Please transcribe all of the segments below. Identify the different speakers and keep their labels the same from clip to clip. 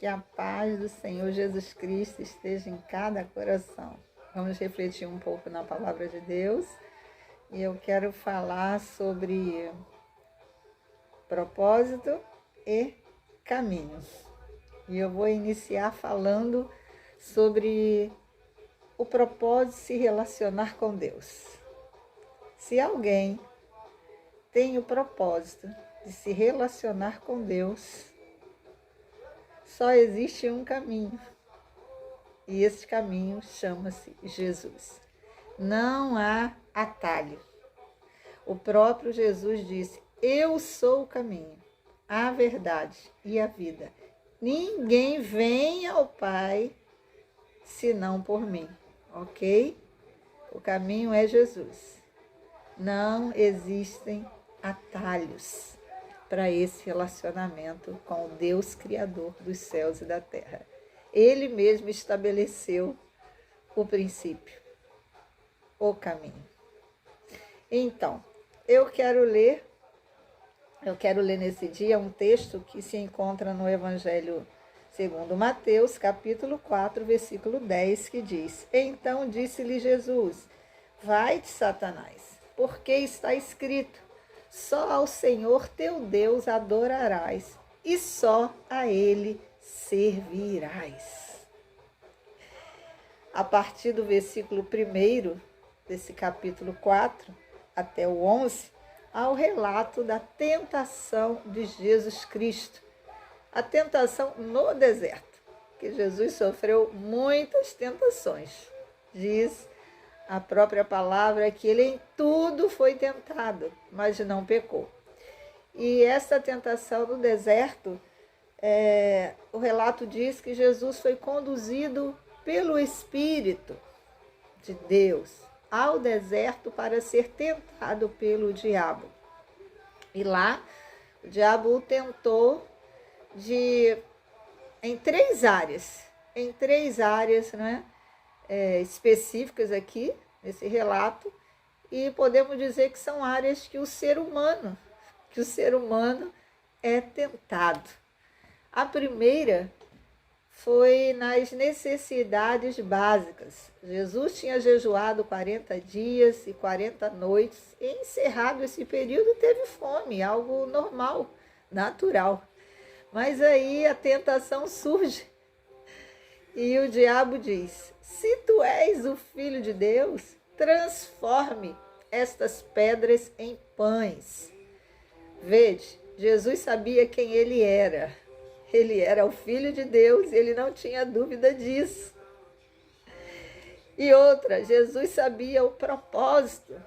Speaker 1: Que a paz do Senhor Jesus Cristo esteja em cada coração. Vamos refletir um pouco na palavra de Deus. E eu quero falar sobre propósito e caminho. E eu vou iniciar falando sobre o propósito de se relacionar com Deus. Se alguém tem o propósito de se relacionar com Deus, só existe um caminho. E esse caminho chama-se Jesus. Não há atalho. O próprio Jesus disse: eu sou o caminho, a verdade e a vida. Ninguém vem ao Pai senão por mim, ok? O caminho é Jesus. Não existem atalhos para esse relacionamento com o Deus Criador dos céus e da terra. Ele mesmo estabeleceu o princípio, o caminho. Então, eu quero ler nesse dia um texto que se encontra no Evangelho segundo Mateus, capítulo 4, versículo 10, que diz: então disse-lhe Jesus: vai-te, Satanás, porque está escrito: só ao Senhor teu Deus adorarás, e só a Ele servirás. A partir do versículo 1 desse capítulo 4 até o 11, há o relato da tentação de Jesus Cristo. A tentação no deserto, que Jesus sofreu muitas tentações. Diz a própria palavra que ele em tudo foi tentado, mas não pecou. E essa tentação no deserto, o relato diz que Jesus foi conduzido pelo Espírito de Deus ao deserto para ser tentado pelo diabo. E lá o diabo o tentou em três áreas, né? Específicas aqui, nesse relato, e podemos dizer que são áreas que o ser humano é tentado. A primeira foi nas necessidades básicas. Jesus tinha jejuado 40 dias e 40 noites, e encerrado esse período teve fome, algo normal, natural. Mas aí a tentação surge. E o diabo diz: se tu és o Filho de Deus, transforme estas pedras em pães. Vede, Jesus sabia quem ele era. Ele era o Filho de Deus e ele não tinha dúvida disso. E outra, Jesus sabia o propósito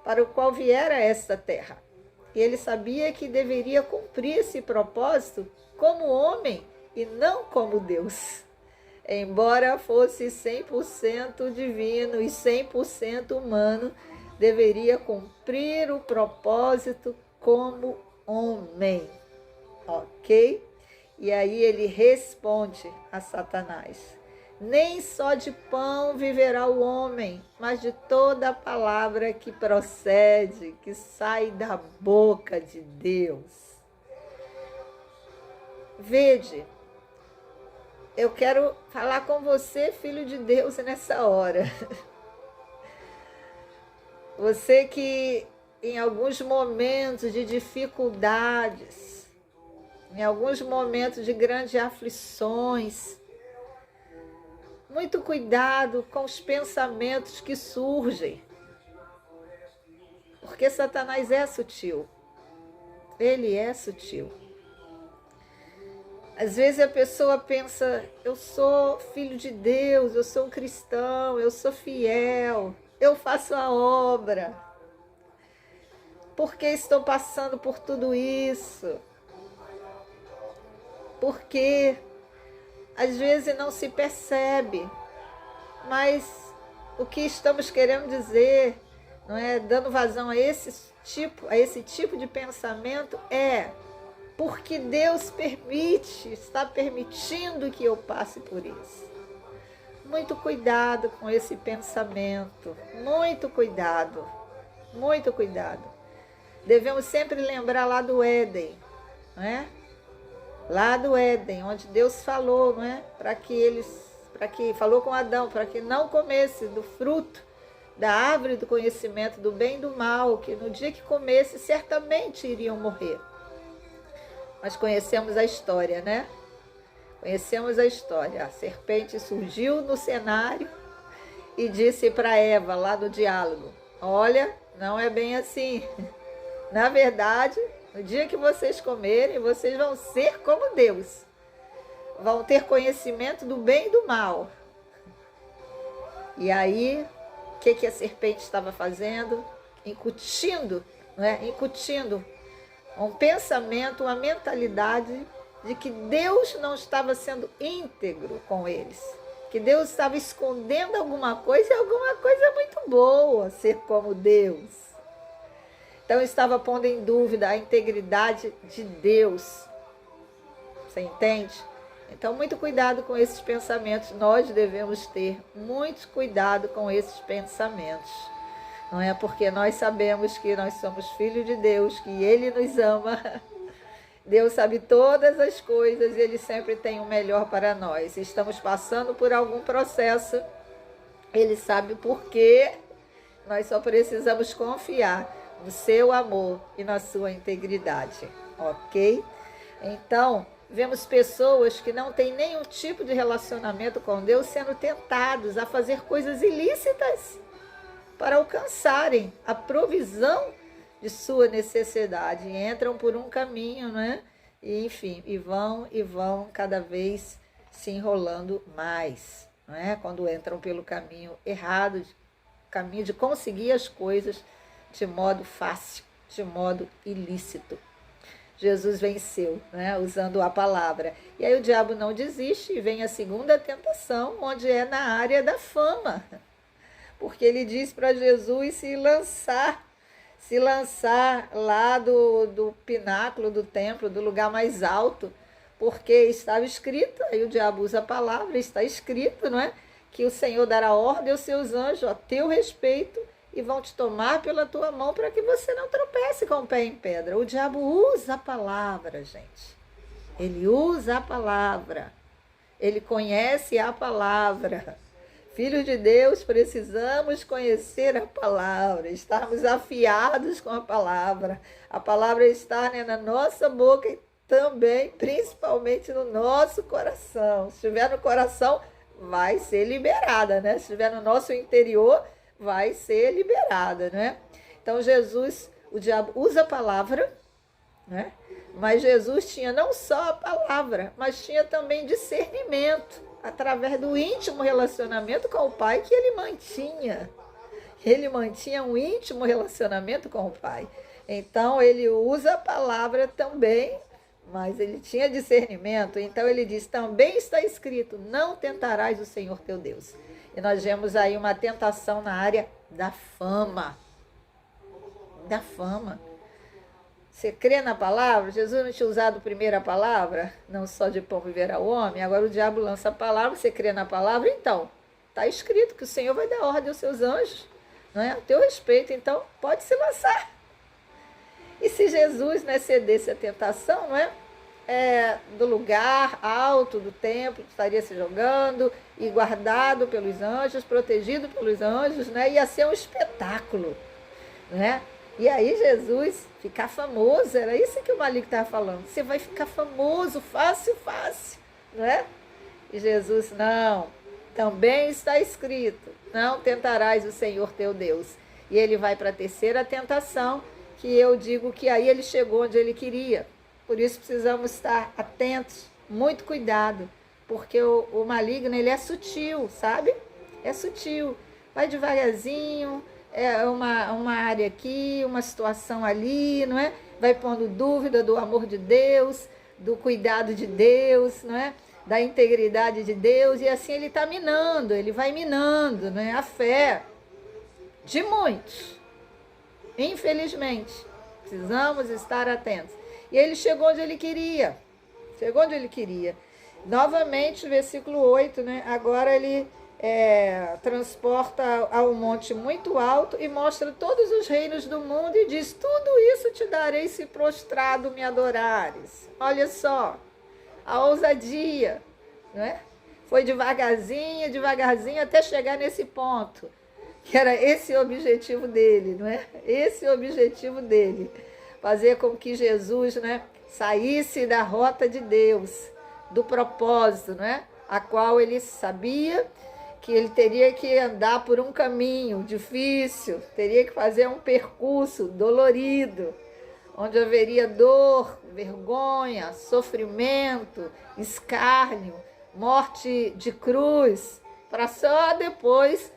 Speaker 1: para o qual viera a esta terra. E ele sabia que deveria cumprir esse propósito como homem e não como Deus. Embora fosse 100% divino e 100% humano, deveria cumprir o propósito como homem, ok? E aí ele responde a Satanás: nem só de pão viverá o homem, mas de toda a palavra que procede, que sai da boca de Deus. Vede, eu quero falar com você, filho de Deus, nessa hora. Você que em alguns momentos de dificuldades, em alguns momentos de grandes aflições, muito cuidado com os pensamentos que surgem. Porque Satanás é sutil. Ele é sutil. Às vezes a pessoa pensa: eu sou filho de Deus, eu sou um cristão, eu sou fiel, eu faço a obra. Por que estou passando por tudo isso? Porque às vezes não se percebe, mas o que estamos querendo dizer, não é, dando vazão a esse tipo de pensamento, é porque Deus está permitindo que eu passe por isso. Muito cuidado com esse pensamento, muito cuidado, muito cuidado. Devemos sempre lembrar lá do Éden, não é? lá do Éden, onde Deus falou, não é? Para que falou com Adão, para que não comesse do fruto da árvore do conhecimento do bem e do mal, que no dia que comesse certamente iriam morrer. Nós conhecemos a história, né? Conhecemos a história. A serpente surgiu no cenário e disse para Eva, lá no diálogo: olha, não é bem assim. Na verdade, no dia que vocês comerem, vocês vão ser como Deus. Vão ter conhecimento do bem e do mal. E aí, o que a serpente estava fazendo? Incutindo, né? Incutindo um pensamento, uma mentalidade de que Deus não estava sendo íntegro com eles. Que Deus estava escondendo alguma coisa e alguma coisa muito boa, ser como Deus. Então estava pondo em dúvida a integridade de Deus. Você entende? Então, muito cuidado com esses pensamentos. Nós devemos ter muito cuidado com esses pensamentos. Não é porque nós sabemos que nós somos filhos de Deus, que Ele nos ama. Deus sabe todas as coisas e Ele sempre tem o melhor para nós. Se estamos passando por algum processo, Ele sabe o porquê. Nós só precisamos confiar no seu amor e na sua integridade, ok? Então, vemos pessoas que não têm nenhum tipo de relacionamento com Deus sendo tentados a fazer coisas ilícitas para alcançarem a provisão de sua necessidade. E entram por um caminho, né? E, enfim, e vão cada vez se enrolando mais, não é? Quando entram pelo caminho errado, caminho de conseguir as coisas de modo fácil, de modo ilícito. Jesus venceu, né, usando a palavra. E aí o diabo não desiste e vem a segunda tentação, onde é na área da fama. Porque ele diz para Jesus se lançar lá do pináculo do templo, do lugar mais alto, porque estava escrito, aí o diabo usa a palavra, está escrito, não é? Que o Senhor dará ordem aos seus anjos a teu respeito e vão te tomar pela tua mão para que você não tropece com o pé em pedra. O diabo usa a palavra, gente. Ele usa a palavra. Ele conhece a palavra. Filhos de Deus, precisamos conhecer a palavra, estarmos afiados com a palavra. A palavra está, né, na nossa boca e também, principalmente no nosso coração. Se estiver no coração, vai ser liberada, né? Se estiver no nosso interior, vai ser liberada, né? Então Jesus, o diabo usa a palavra, né? Mas Jesus tinha não só a palavra, mas tinha também discernimento, através do íntimo relacionamento com o Pai que ele mantinha. Ele mantinha um íntimo relacionamento com o Pai. Então ele usa a palavra também, mas ele tinha discernimento. Então ele diz, também está escrito, não tentarás o Senhor teu Deus. E nós vemos aí uma tentação na área da fama. Da fama. Você crê na palavra? Jesus não tinha usado primeiro a palavra? Não só de pão viverá o homem. Agora o diabo lança a palavra, você crê na palavra? Então, está escrito que o Senhor vai dar ordem aos seus anjos, não é? A teu respeito, então pode se lançar. E se Jesus, né, cedesse a tentação, não é? Do lugar alto do templo, estaria se jogando e guardado pelos anjos, protegido pelos anjos, né? Ia ser um espetáculo, né? E aí Jesus ficar famoso, era isso que o maligno estava falando. Você vai ficar famoso, fácil, né? E Jesus, não, também está escrito, não tentarás o Senhor teu Deus. E ele vai para a terceira tentação, que eu digo que aí ele chegou onde ele queria. Por isso precisamos estar atentos, muito cuidado, porque o maligno, ele é sutil, sabe? É sutil, vai devagarzinho, é uma área aqui, uma situação ali, não é? Vai pondo dúvida do amor de Deus, do cuidado de Deus, não é? Da integridade de Deus, e assim ele está minando, ele vai minando, não é? A fé de muitos, infelizmente. Precisamos estar atentos. E ele chegou onde ele queria. Novamente, versículo 8, né? Agora ele transporta a um monte muito alto e mostra todos os reinos do mundo e diz, tudo isso te darei se prostrado me adorares. Olha só, a ousadia, não é? Foi devagarzinho, devagarzinho, até chegar nesse ponto, que era esse o objetivo dele, não é? Esse o objetivo dele, fazer com que Jesus, né, saísse da rota de Deus, do propósito, né, a qual ele sabia que ele teria que andar por um caminho difícil, teria que fazer um percurso dolorido, onde haveria dor, vergonha, sofrimento, escárnio, morte de cruz, para só depois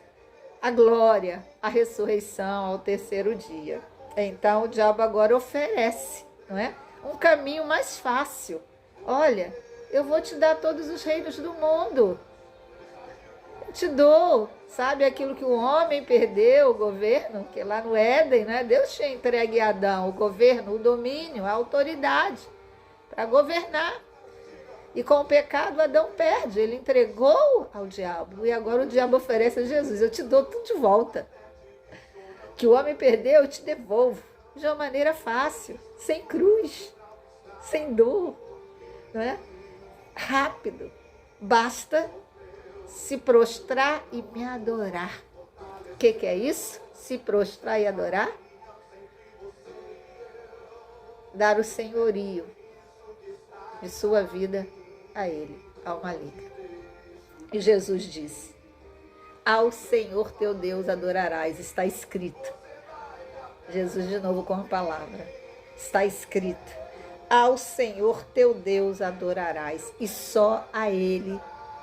Speaker 1: a glória, a ressurreição ao terceiro dia. Então o diabo agora oferece, não é? Um caminho mais fácil. Olha, eu vou te dar todos os reinos do mundo. Eu te dou, sabe aquilo que o homem perdeu, o governo, que lá no Éden, né? Deus tinha entregue a Adão o governo, o domínio, a autoridade para governar. E com o pecado, Adão perde. Ele entregou ao diabo. E agora o diabo oferece a Jesus. Eu te dou tudo de volta. Que o homem perdeu, eu te devolvo. De uma maneira fácil. Sem cruz. Sem dor. Não é? Rápido. Basta se prostrar e me adorar. O que é isso? Se prostrar e adorar? Dar o senhorio de sua vida a ele, ao maligno. E Jesus disse: ao Senhor teu Deus adorarás, está escrito. Jesus de novo com a palavra, está escrito: ao Senhor teu Deus adorarás, e só a ele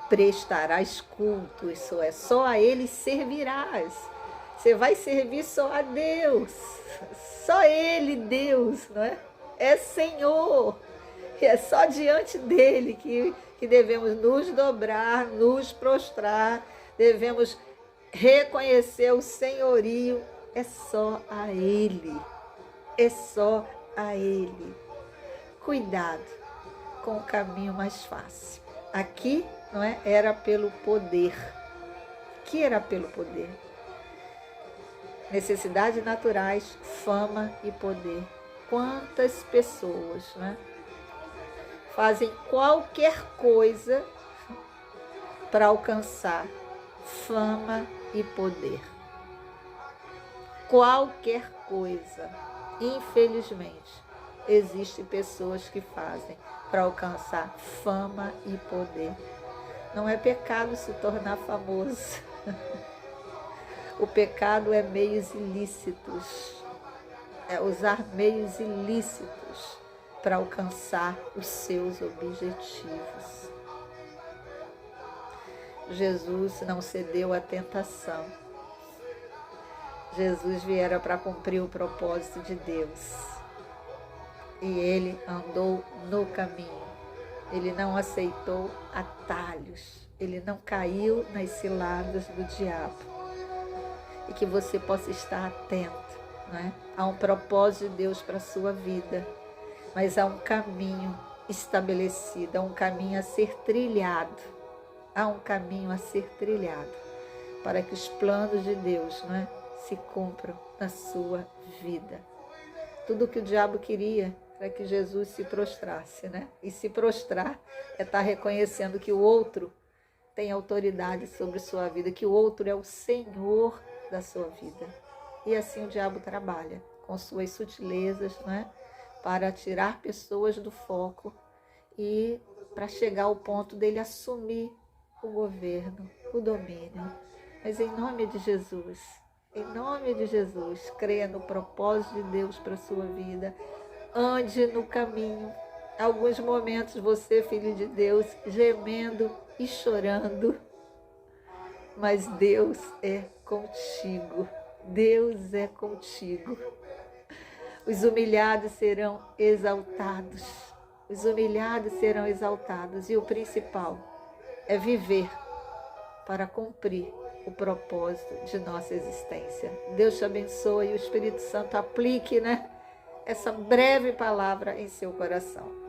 Speaker 1: prestarás culto, isso é, só a ele servirás. Você vai servir só a Deus, só ele, Deus, não é? É Senhor. E é só diante dele que devemos nos dobrar, nos prostrar, devemos reconhecer o senhorio. É só a ele, é só a ele. Cuidado com o caminho mais fácil. Aqui, não é? Era pelo poder. Que era pelo poder? Necessidades naturais, fama e poder. Quantas pessoas, né, fazem qualquer coisa para alcançar fama e poder. Qualquer coisa. Infelizmente, existem pessoas que fazem para alcançar fama e poder. Não é pecado se tornar famoso. O pecado é meios ilícitos. É usar meios ilícitos para alcançar os seus objetivos. Jesus não cedeu à tentação. Jesus viera para cumprir o propósito de Deus. E ele andou no caminho. Ele não aceitou atalhos. Ele não caiu nas ciladas do diabo. E que você possa estar atento, né? Há um propósito de Deus para a sua vida. Mas há um caminho estabelecido, há um caminho a ser trilhado. Há um caminho a ser trilhado para que os planos de Deus, né, se cumpram na sua vida. Tudo o que o diabo queria era que Jesus se prostrasse, né? E se prostrar é estar reconhecendo que o outro tem autoridade sobre sua vida, que o outro é o Senhor da sua vida. E assim o diabo trabalha com suas sutilezas, né, para tirar pessoas do foco e para chegar ao ponto dele assumir o governo, o domínio. Mas em nome de Jesus, creia no propósito de Deus para a sua vida, ande no caminho. Alguns momentos você, filho de Deus, gemendo e chorando, mas Deus é contigo. Deus é contigo. Os humilhados serão exaltados. Os humilhados serão exaltados. E o principal é viver para cumprir o propósito de nossa existência. Deus te abençoe e o Espírito Santo aplique, né, essa breve palavra em seu coração.